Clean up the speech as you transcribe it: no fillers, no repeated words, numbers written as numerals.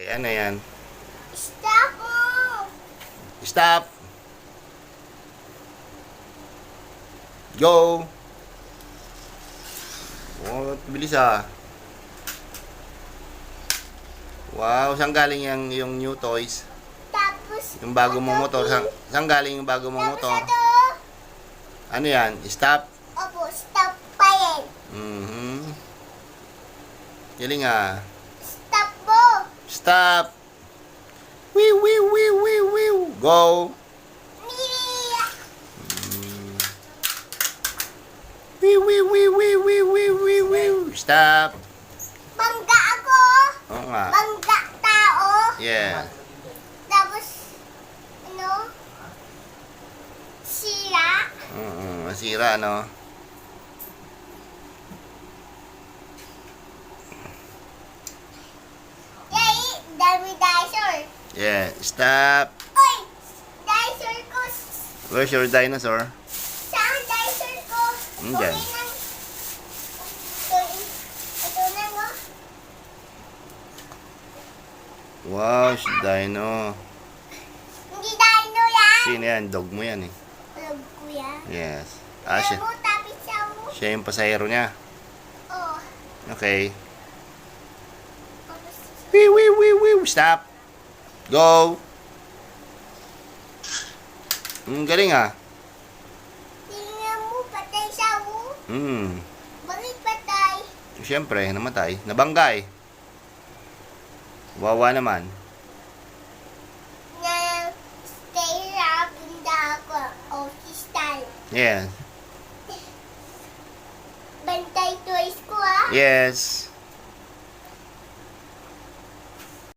Ano yan? Stop mo! Stop! Go! Oh, bilis ah. Wow, saan galing yung new toys? Tapos, Yung bago mong motor. Saan galing yung bago mong motor? Tapos Ano yan? Stop? opo, stop pa yan. Mhm. Galing ah. Stop mo! Stop! Wee wee wee wee wee. Go! Wee wee wee wee wee wee wee wee. Stop! Bangga ako! Oo nga. Bangga tao! Yeah. Tapos, ano? Sira? Masira, no? Yay! Dami dinosaur! Yeah. Stop! Uy! Dinosaur ko! Where's your dinosaur? Saan dinosaur ko? Andyan. Okay na. Ito na, no? Wow, si Dino. Hindi dino yan! Sino yan? Dog mo yan eh. Alam ko yan. Yes. Ah, siya, Alam mo, tapit siya mo. siya yung pasahero niya. Oh. Okay. Wee wee wee wee. Stop! Go! Galing ah. Tingnan mo, patay siya mo. Bakit patay? Siyempre, namatay. Nabangga eh. Wawa naman. Na stay up bunda ako. O, kristal. Yes. Bantay toys ko ah. Yes.